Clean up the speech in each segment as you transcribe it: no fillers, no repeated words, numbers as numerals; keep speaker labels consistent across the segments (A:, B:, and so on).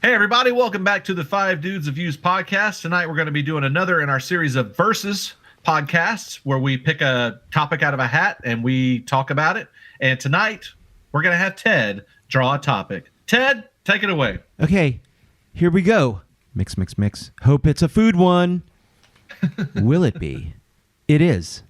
A: Hey, everybody. Welcome back to the Five Dudes of Views podcast. Tonight, we're going to be doing another in our series of Versus podcasts where we pick a topic out of a hat and we talk about it. And tonight, we're going to have Ted draw a topic. Ted, take it away.
B: Okay, here we go. Mix, mix, mix. Hope it's a food one. Will it be? It is.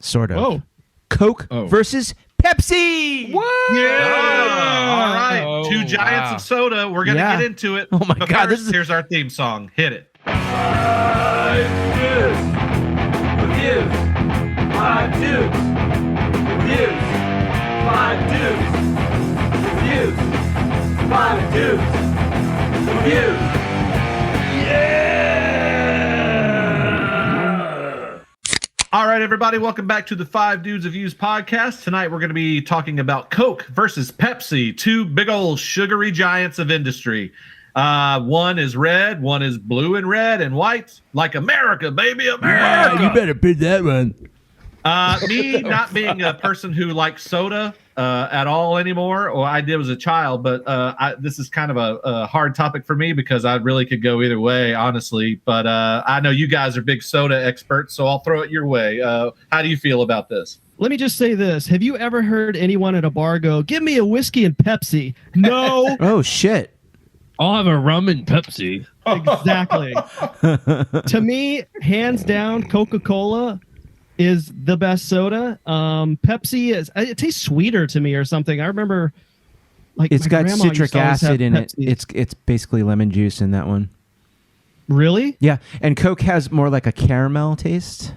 B: Sort of.
C: Whoa.
B: Coke versus Pepsi.
C: What?
A: Yeah. All right. Two giants of soda. We're going to get into it.
B: Oh, my
A: but
B: God.
A: First, here's our theme song. Hit it.
D: Five dudes. Reviews. Five dudes. Reviews. Five dudes. Reviews. Five dudes. Reviews. Yeah!
A: All right, everybody. Welcome back to the Five Dudes of Views podcast. Tonight, we're going to be talking about Coke versus Pepsi, two big old sugary giants of industry. One is red, one is blue and red and white, like America, baby, America.
B: Yeah, you better pick that one.
A: Me not being a person who likes soda at all anymore, or I did as a child, but this is kind of a hard topic for me because I really could go either way, honestly. But I know you guys are big soda experts, so I'll throw it your way. How do you feel about this?
C: Let me just say this. Have you ever heard anyone at a bar go, give me a whiskey and Pepsi? No.
B: Oh, shit.
E: I'll have a rum and Pepsi.
C: Exactly. To me, hands down, Coca-Cola is the best soda. Pepsi it tastes sweeter to me or something. I remember like
B: It's
C: my
B: got
C: grandma
B: citric
C: used to always have
B: acid in it.
C: Pepsi.
B: It's basically lemon juice in that one.
C: Really?
B: Yeah, and Coke has more like a caramel taste.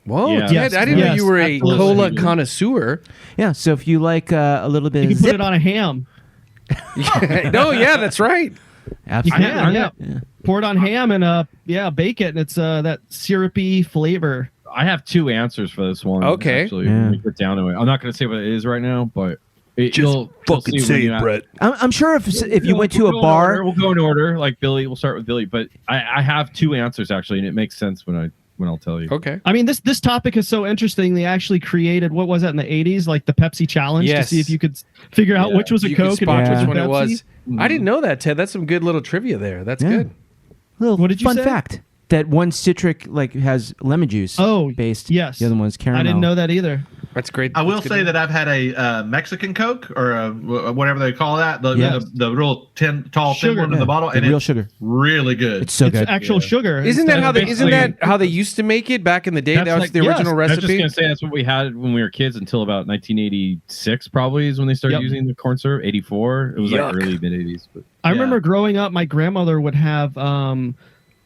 E: Whoa,
A: Yeah.
E: Ted,
C: Yes,
E: I didn't know
C: yes,
E: you were a
C: absolutely.
E: cola connoisseur.
B: Yeah, so if you like a little bit
C: You
B: of
C: can put
B: zip,
C: it on a ham.
E: No, yeah, that's right.
C: You
B: absolutely.
C: can, yeah.
B: Yeah.
C: Pour it on ham and bake it, and it's that syrupy flavor.
E: I have two answers for this one.
F: Okay.
E: Actually,
B: Yeah.
E: when we get down to it. I'm not going to say what it is right now, but you'll
F: Fucking
E: see
F: say
E: when
F: it,
E: you ask.
F: Brett.
B: I'm sure if you went to a
E: We'll go in
B: bar,
E: order. We'll go in order. Like Billy, we'll start with Billy. But I have two answers actually, and it makes sense when I'll tell you.
F: Okay.
C: I mean, this topic is so interesting. They actually created, what was that in the 80s? Like the Pepsi challenge to
F: Yes.
C: see if you could figure out
E: Yeah.
C: which was a
F: You could
C: Coke and
F: spot
C: which was
F: which
C: a
F: one it
C: Pepsi.
F: was. I didn't know that, Ted. That's some good little trivia there. That's
B: Yeah.
F: good.
B: little
C: What did you
B: fun
C: say?
B: fact that one citric like has lemon juice.
C: Oh,
B: based.
C: yes.
B: The other one's caramel.
C: I didn't know that either.
F: That's great.
A: I will
F: That's good
A: say
F: to know.
A: that I've had a Mexican Coke or whatever they call that, the
B: Yes.
A: the real tall thin
C: Sugar.
A: one in the bottle,
B: The
A: and
B: real
A: it's
B: sugar.
A: really good.
B: It's so
C: It's
B: good.
C: actual sugar.
F: Isn't that how they? Isn't
E: basically-
F: that how they used to make it back in the day?
E: That's
F: That was
E: like-
F: the original
E: I was just
F: recipe.
E: gonna say that's what we had when we were kids until about 1986, probably is when they started
C: Yep.
E: using the corn syrup. 84. It was like
F: Yuck.
E: early mid 80s. But
C: I
A: Yeah.
C: remember growing up, my grandmother would have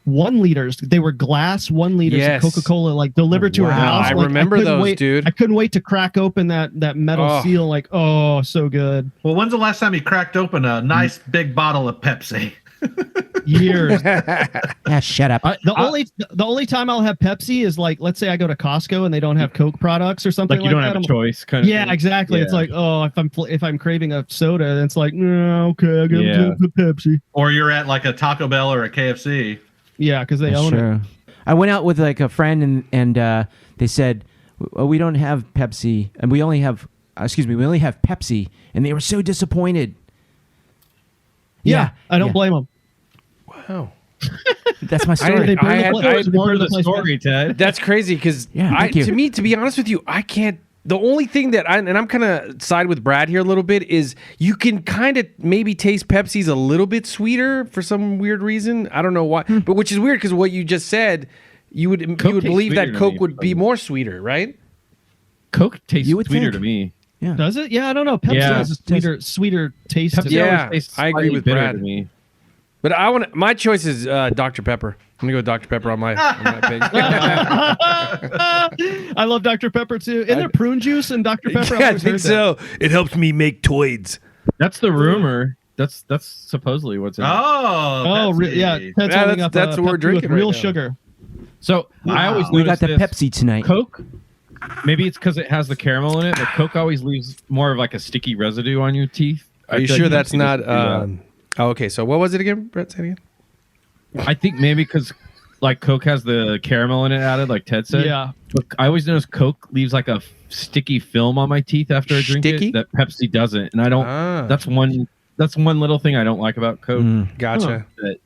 C: 1 liters. They were glass 1 liters
F: Yes.
C: of Coca-Cola, like delivered to her
B: Wow.
C: house.
F: I
C: Like,
F: remember
C: couldn't
F: those,
C: wait-
F: dude.
C: I couldn't wait to crack open that metal
F: Oh.
C: seal. Like, oh, so good.
A: Well, when's the last time you cracked open a nice big bottle of Pepsi?
C: Years.
B: Yeah, shut up.
C: The only time I'll have Pepsi is like, let's say I go to Costco and they don't have Coke products or something
E: like
C: like,
E: you don't
C: that.
E: have a
C: I'm-
E: choice. Kind of
C: Yeah,
E: thing.
C: exactly. It's
E: Yeah.
C: like, oh, if I'm craving a soda, it's like, no, okay, I got
E: Yeah.
C: the Pepsi.
A: Or you're at like a Taco Bell or a KFC?
C: Yeah, because they own it.
B: Sure. I went out with like a friend and they said, oh, we don't have Pepsi and we only have Pepsi, and they were so disappointed.
C: Yeah, I don't
B: yeah.
C: blame them.
F: Wow.
B: That's my
F: I
B: story.
C: They burn
F: I
C: the
F: had-
C: place-
F: I
C: they
F: had
C: burn
E: More of
C: the
E: the
C: place down.
E: story, Ted.
F: That's crazy because
B: Yeah, thank you.
F: to be honest with you, I can't. The only thing that I'm kind of side with Brad here a little bit is you can kind of maybe taste Pepsi's a little bit sweeter for some weird reason. I don't know why, but which is weird because what you just said, you would
E: tastes
F: believe
E: sweeter
F: that
E: to
F: Coke
E: me.
F: would be more sweeter, right?
E: Coke tastes
B: You would
E: sweeter
B: think.
E: to me.
B: Yeah.
C: Does it? Yeah, I don't know. Pepsi
E: Yeah.
C: has a sweeter taste. to
E: Pepsi
C: it.
F: Yeah,
E: always tastes
F: I agree
E: slightly
F: with
E: bitter
F: Brad.
E: to me.
F: But my choice is Dr Pepper. I'm gonna go with Dr Pepper on my pick.
C: I love Dr. Pepper too. Isn't there prune juice in Dr. Pepper? I've
F: Yeah, I
C: always
F: think
C: heard that.
F: so. It helps me make toids.
E: That's the rumor. That's supposedly what's in it.
A: Oh,
C: Yeah,
A: Pepsi.
C: Ted's
F: Yeah,
C: holding
F: that's-
C: up
F: that's
C: a
F: what we're
C: Pepsi
F: drinking
C: with real
F: right now.
C: sugar.
E: So I always
B: We got the
E: noticed this.
B: Pepsi tonight.
E: Coke. Maybe it's because it has the caramel in it, but Coke always leaves more of like a sticky residue on your teeth.
F: Are you
E: I feel
F: sure
E: like
F: that's
E: Pepsi
F: not?
E: doesn't do that.
F: Oh, okay. So what was it again, Brett? Say it again.
E: I think maybe because like Coke has the caramel in it added, like Ted said.
C: Yeah.
E: But I always notice Coke leaves like a sticky film on my teeth after I drink
F: Sticky?
E: it that Pepsi doesn't, and I don't.
F: Ah.
E: That's one That's one little thing I don't like about Coke.
F: Gotcha.
E: But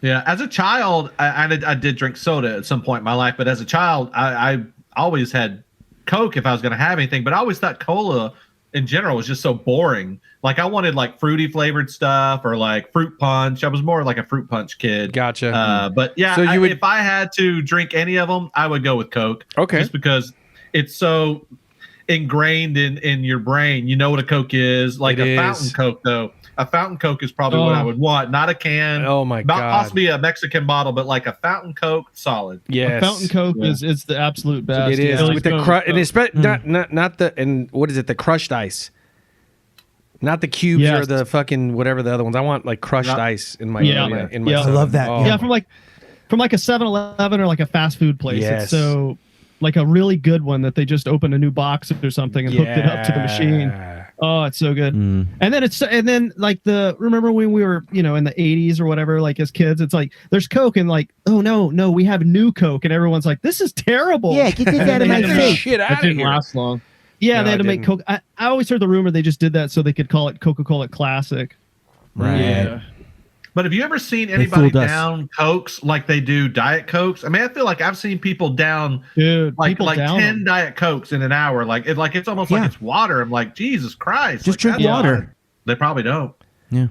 A: Yeah, as a child, I did drink soda at some point in my life, but as a child, I always had Coke if I was going to have anything. But I always thought cola in general was just so boring. Like I wanted like fruity flavored stuff or like fruit punch. I was more like a fruit punch kid.
F: Gotcha.
A: But yeah,
F: So you would-
A: if I had to drink any of them, I would go with Coke.
F: Okay.
A: Just because it's so ingrained in your brain. You know what a Coke is. Like
F: It
A: a
F: is.
A: fountain Coke, though. A fountain Coke is probably what I would want. Not a can.
F: Oh my
A: Not
F: God.
A: possibly a Mexican bottle, but like a fountain Coke, solid.
F: Yes.
C: A fountain Coke is the absolute best.
F: It is
C: Yeah.
F: with the and it's not the and what is it? The crushed ice, not the cubes
C: Yes.
F: or the fucking whatever the other ones. I want like crushed
A: Yeah.
F: ice in my
C: Yeah.
F: in my
C: Yeah.
B: I
F: soda.
B: love that.
F: Oh.
C: Yeah, from like a 7-Eleven or like a fast food place.
F: Yes.
C: It's so like a really good one that they just opened a new box or something and hooked it up to the machine. Oh, it's so good.
B: Mm.
C: And then like remember when we were, in the 80s or whatever, like as kids, it's like there's Coke and like, oh no, we have new Coke and everyone's like, this is terrible.
B: Yeah, get this out of my
C: They had to
B: face.
F: Shit
E: that
F: out of
E: didn't
F: here.
E: last long.
C: Yeah,
F: No,
C: they had
F: it
C: to make
F: didn't.
C: Coke. I always heard the rumor they just did that so they could call it Coca-Cola Classic.
B: Right.
E: Yeah.
A: But have you ever seen anybody
B: fooled us.
A: down Cokes like they do Diet Cokes? I mean, I feel like I've seen people down
C: Dude,
A: like
C: people down
A: 10
C: them.
A: Diet Cokes in an hour. Like it's almost
B: Yeah.
A: like it's water. I'm like, Jesus Christ.
B: Just
A: like,
B: drink
A: that's
B: water.
A: water. They probably don't.
B: Yeah.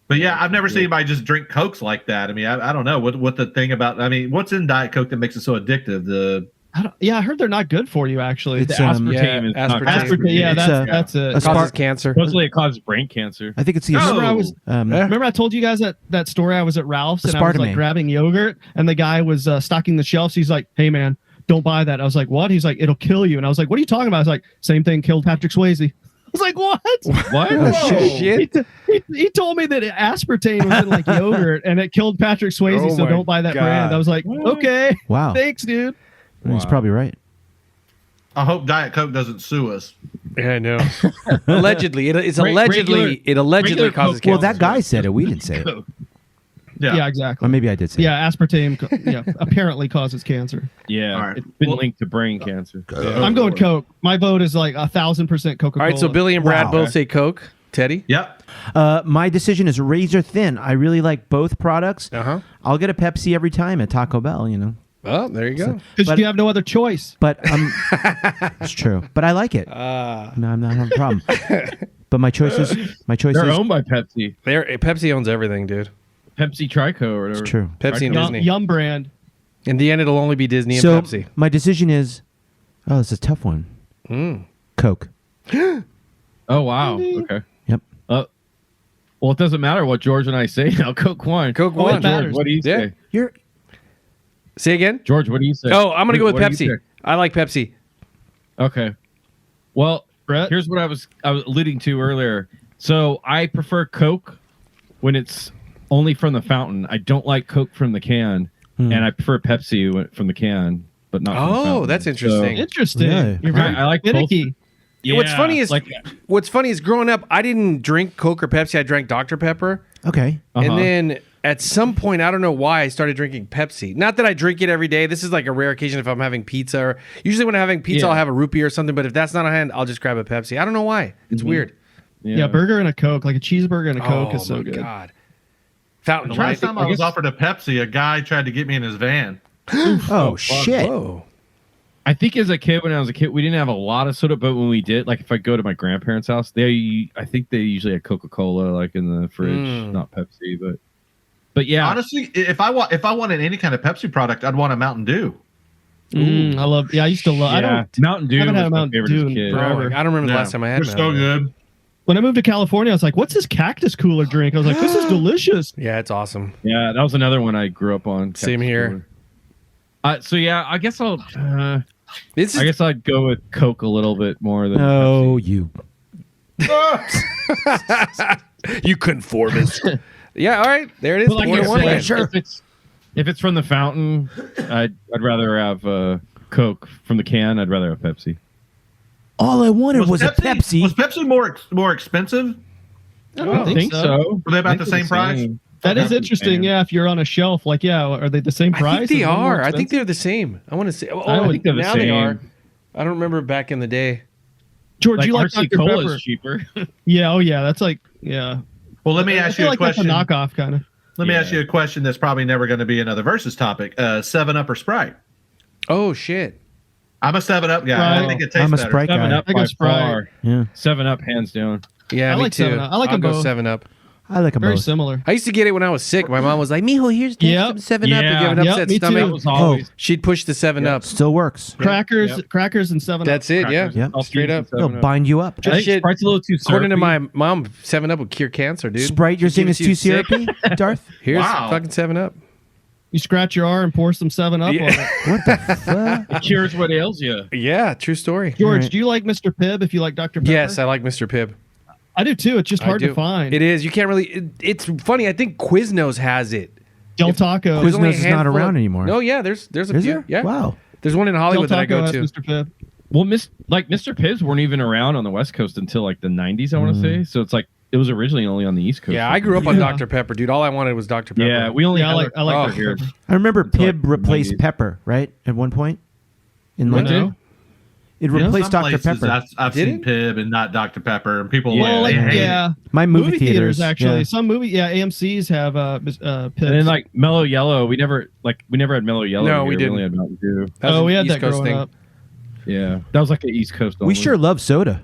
A: But yeah, I've never seen anybody just drink Cokes like that. I mean, I don't know what the thing about. I mean, what's in Diet Coke that makes it so addictive?
C: I heard they're not good for you actually.
B: It's,
E: The aspartame
F: yeah,
E: is not
F: aspartame.
E: good.
C: Aspartame, yeah,
A: It's,
C: that's it.
B: a
F: Causes
B: spark-
F: cancer.
E: Supposedly it causes brain cancer.
B: I think it's the
A: Remember
C: I was- Remember I told you guys that story I was at Ralph's and I was like
B: Aspartame.
C: grabbing yogurt and the guy was stocking the shelves. He's like, hey man, don't buy that. I was like, what? He's like, it'll kill you. And I was like, what are you talking about? I was like, same thing killed Patrick Swayze. I was like, what?
E: What?
B: Oh, shit.
C: He told me that aspartame was in like yogurt and it killed Patrick Swayze,
F: Oh
C: so
F: my
C: don't buy that
F: God.
C: brand. I was like, okay,
B: Wow.
C: thanks, dude.
B: He's probably right.
A: I hope Diet Coke doesn't sue us.
F: Yeah, I know. Allegedly, it's
E: Re-
F: allegedly
E: regular-
F: it allegedly
E: regular
F: causes
E: Coke-
F: cancer.
B: Well, that guy said it. We didn't say it.
A: Yeah.
C: Yeah, exactly.
B: Or maybe I did say it.
C: Yeah, aspartame apparently causes cancer.
E: Yeah,
A: All right.
E: it's been
A: Well-
E: linked to brain cancer.
C: I'm going Coke. My vote is like 1,000% Coca-Cola.
F: All right, so Billy and Brad
B: Wow.
F: both say Coke. Teddy.
A: Yep.
B: My decision is razor thin. I really like both products.
F: Uh-huh.
B: I'll get a Pepsi every time at Taco Bell,
F: Oh, there you go.
C: because
B: but-
C: you have no other choice.
B: But it's true. But I like it. No, I'm not having a problem. But my choice is
E: They're owned by Pepsi.
F: Pepsi owns everything, dude.
E: Pepsi Trico or whatever.
B: It's true.
F: Pepsi and
E: Trico.
F: Disney.
C: Yum brand.
F: In the end, it'll only be Disney and
B: So
F: Pepsi.
B: my decision is, this is a tough one. Coke.
E: Oh wow. Okay.
B: Yep.
E: Well, it doesn't matter what George and I say now. Coke won.
F: Coke
C: Oh,
F: won.
C: it
E: George,
C: matters.
E: what do you
F: Yeah.
E: say?
B: You're
F: Say again.
E: George, what do you say?
F: Oh, I'm gonna go with
E: What do you
F: Pepsi. I like Pepsi.
E: say? Okay. Well,
C: Brett?
E: here's what I was alluding to earlier. So I prefer Coke when it's only from the fountain. I don't like Coke from the can, and I prefer Pepsi from the can, but not. From the
F: Oh,
E: fountain.
F: that's interesting.
C: Interesting.
B: Yeah.
C: You're very
E: I like both.
C: finicky.
F: What's
E: Yeah,
F: funny is
E: like,
F: what's funny is growing up, I didn't drink Coke or Pepsi. I drank Dr Pepper,
B: okay.
F: and then at some point, I don't know why, I started drinking Pepsi. Not that I drink it every day. This is like a rare occasion if I'm having pizza. Or usually when I'm having pizza,
E: Yeah.
F: I'll have a root beer or something. But if that's not on hand, I'll just grab a Pepsi. I don't know why. It's weird.
C: Yeah, burger and a Coke, like a cheeseburger and a Coke
F: Oh
C: is so
F: my
C: good.
F: God. Fountain
A: The
F: right?
A: last time I was offered a Pepsi, a guy tried to get me in his van.
B: Oh, shit.
F: Whoa.
E: I think as a kid, when I was a kid, we didn't have a lot of soda, but when we did, like if I go to my grandparents' house, I think they usually had Coca-Cola like in the fridge, not Pepsi, but yeah,
A: Honestly, if I wanted any kind of Pepsi product, I'd want a Mountain Dew.
C: I love. Yeah, I used to love. I
E: yeah,
C: don't.
E: Mountain Dew
C: haven't
E: was
C: had a
E: my
C: Mountain
E: favorite
C: Dew
E: as a
C: in
E: kid.
C: forever.
F: I don't remember the
A: Yeah,
F: last time I had
A: they're so
F: Mountain Dew.
A: good.
C: When I moved to California, I was like, "What's this cactus cooler drink?" I was like, "This is delicious."
F: Yeah, it's awesome.
E: Yeah, that was another one I grew up on.
F: Same here.
E: So yeah, I guess I'll.
F: This is
E: I guess I'd go with Coke a little bit more than.
B: No,
E: Pepsi.
B: you.
F: you conformist. Yeah, all right. There it is.
E: But like
F: Four to
E: you're
F: one
E: saying,
F: again.
E: if it's from the fountain, I'd rather have Coke. From the can, I'd rather have Pepsi.
B: All I wanted was a Pepsi.
A: Was Pepsi more expensive?
C: I don't think so.
A: Were they about
E: I
A: the
E: think
A: same price?
C: That is
E: Pepsi
C: interesting.
E: fan.
C: Yeah, if you're on a shelf, like, yeah, are they the same price?
F: I think they
C: Is one more
F: are. I think
C: expensive?
F: they're the same. I want to say. Oh,
E: I think they're the
F: now they
E: same.
F: are. I don't remember back in the day.
C: George, you like
E: RC
C: Dr.
E: Cola
C: Pepper?
E: is cheaper.
C: Yeah. Oh, yeah. That's like, yeah.
A: Well, let me
C: I
A: ask
C: feel
A: you a
C: like
A: question.
C: that's a knockoff kind of.
A: Let me
E: Yeah.
A: ask you a question that's probably never going to be another versus topic. 7-Up or Sprite?
F: Oh shit.
A: I'm a 7-Up guy. I
C: Sprite.
A: think it tastes
B: I'm a
A: better.
B: Sprite
E: 7
B: guy.
E: Up
C: I go
E: by
C: Sprite.
E: far.
B: Yeah,
E: 7 Up hands down.
F: Yeah,
C: I
F: me
C: like
F: too.
C: 7-Up. I like
F: I'll
C: them
F: go
C: both.
F: 7-Up.
B: I like them
C: Very
B: both.
C: similar.
F: I used to get it when I was sick. My mom was like, "Mijo, here's
C: Yep.
F: some 7-Up if you have an
C: Yep,
F: upset
C: me too.
F: stomach."
E: That was always
F: She'd push the 7-Up.
B: Still works.
C: Crackers,
E: Yep.
C: crackers, and 7-Up.
F: That's it. Yeah,
E: crackers.
B: Yep.
E: All
F: straight up.
B: They'll bind you up.
E: I think
F: Shit.
E: Sprite's a little too
F: According to
E: syrupy.
F: my mom, 7-Up would cure cancer, dude.
B: Sprite, you're saying
F: Give
B: it's
F: it to
B: too
F: you sick.
B: syrupy, Darth?
F: Here's
A: Wow.
F: fucking 7-Up.
C: You scratch your arm and pour some 7-Up
F: Yeah.
C: on it.
B: What the fuck?
E: It cures what ails you.
F: Yeah, true story.
C: George,
B: Alright.
C: do you like Mr. Pibb if you like Dr. Pepper?
F: Yes, I like Mr. Pibb.
C: I do too. It's just
F: I
C: hard
F: do.
C: to find.
F: It is. You can't really. It's funny. I think Quiznos has it.
C: Del Taco.
F: There's only a
B: Quiznos is not
F: handful
B: around
F: of-
B: anymore.
F: No, yeah. There's a
B: Is
F: few.
B: there?
F: Yeah.
B: Wow.
F: There's one in
C: Del
F: Hollywood that I
C: Taco
F: go
C: has
F: to.
C: Mr. Pibb.
E: Well, Mr. Pibbs weren't even around on the West Coast until like the 90s, I want to say. So it's like it was originally only on the East Coast.
F: Yeah, I grew up on
C: Yeah.
F: Dr. Pepper, dude. All I wanted was Dr. Pepper.
E: Yeah, we only
C: Yeah, I
E: had
C: like
F: Oh,
C: Dr.
E: here.
C: Pepper.
B: I remember
E: Until, like,
B: Pibb replaced
E: 90s.
B: Pepper, right? At one point? In
C: What
B: London?
C: now?
B: It
C: Yeah.
B: replaced
A: Some
B: Dr.
A: places
B: Pepper.
A: I've
F: Did
A: seen
F: it?
A: Pibb and not Dr. Pepper, and people
E: Yeah.
C: Well,
A: like,
C: like,
A: they hate it.
C: yeah.
B: My movie
C: theaters actually.
B: yeah.
C: Some AMC's have Pibb.
E: And then like Mellow Yellow, we never had Mellow Yellow.
F: No,
E: here.
F: we didn't.
E: only had Mountain Dew.
F: That was
C: Oh,
F: an
C: we had
F: East
C: that
F: Coast
C: growing
F: thing.
C: up.
E: Yeah, that was like the East Coast.
B: We
E: only.
B: sure love soda.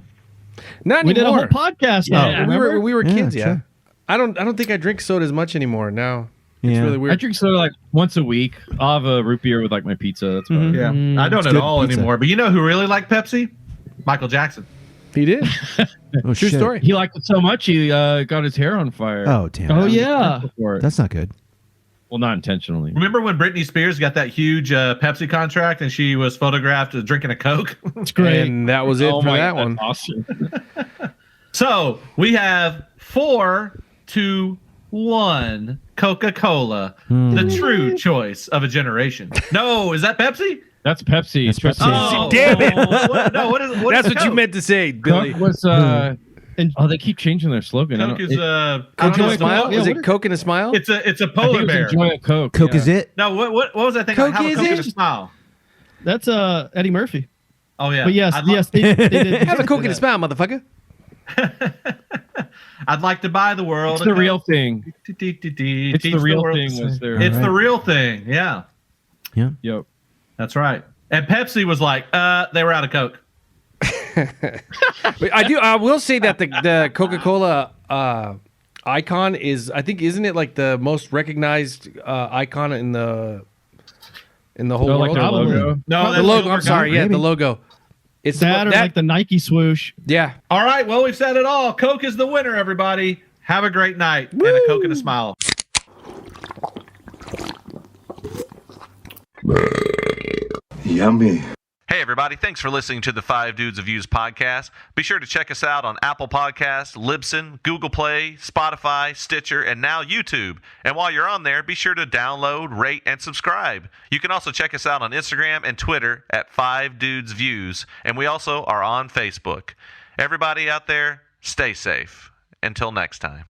F: Not
C: We did a
F: anymore.
C: whole podcast.
E: Yeah.
C: now,
F: When
C: remember?
F: we were
B: Yeah,
F: kids, yeah.
B: sure.
F: I don't think I drink soda as much anymore now. It's
B: Yeah.
F: really
E: I
F: weird.
E: drink soda like once a week. I'll have a root beer with like my pizza. That's about
F: Mhm.
E: it.
A: Yeah,
C: Mm,
A: I don't
B: it's
A: at
B: good
A: all
B: pizza.
A: anymore. But you know who really liked Pepsi? Michael Jackson.
F: He did.
B: Oh,
F: True
B: shit.
F: story.
E: He liked it so much he got his hair on fire.
B: Oh, damn.
C: Oh yeah.
E: For it.
B: That's not good.
E: Well, not intentionally.
A: Remember when Britney Spears got that huge Pepsi contract and she was photographed drinking a Coke?
C: It's great.
F: And that was it
E: Oh
F: for
E: my
F: that
E: God,
F: one.
E: Awesome.
A: So we have 4-2-1 Coca-Cola, the true choice of a generation. No, is that Pepsi?
E: That's Pepsi.
B: That's
E: Trust
B: Pepsi.
E: me.
A: Oh,
F: Damn it.
A: what is
F: That's
A: is
F: what you
A: Coke?
F: meant to say, Billy.
E: Coke was
C: And-
E: oh, they keep changing their slogan. I
A: Coke
E: don't-
A: is
E: it-
A: I
F: Coke
A: don't
F: and
A: know
F: a
A: what
F: smile?
A: Coke-
C: Yeah,
F: Is
C: what
F: it
C: are-
F: Coke and a smile?
A: It's a
E: I think
A: polar
E: it was
A: bear.
E: Enjoy a Coke.
B: Coke
E: yeah.
B: is it?
A: No, what was that thing?
F: Coke
A: Have a
F: is
A: Coke and a
F: it?
A: smile.
C: That's Eddie Murphy.
A: Oh yeah.
C: But yes,
A: I'd li-
C: yes, they did.
F: Have a Coke and a smile, motherfucker.
A: I'd like to buy the world.
E: It's the real thing.
A: It's
E: It's the real thing. Was there?
A: It's the real thing. Yeah,
E: Yep.
A: that's right. And Pepsi was like, they were out of Coke.
F: But I will say that the Coca-Cola icon is, I think, isn't it like the most recognized icon in the whole
E: Oh, like
F: world?
E: their
C: Probably.
E: logo.
A: No,
F: The
A: that's
F: logo.
A: Silver
F: I'm sorry.
A: Coke.
F: Yeah,
B: Maybe.
F: the logo. It's
C: That or like the Nike swoosh.
F: yeah.
A: All right. Well, we've said it all. Coke is the winner. Everybody, have a great night and a Coke and a smile.
G: Yummy.
H: Hey, everybody. Thanks for listening to the 5 Dudes of Views podcast. Be sure to check us out on Apple Podcasts, Libsyn, Google Play, Spotify, Stitcher, and now YouTube. And while you're on there, be sure to download, rate, and subscribe. You can also check us out on Instagram and Twitter at 5 Dudes Views. And we also are on Facebook. Everybody out there, stay safe. Until next time.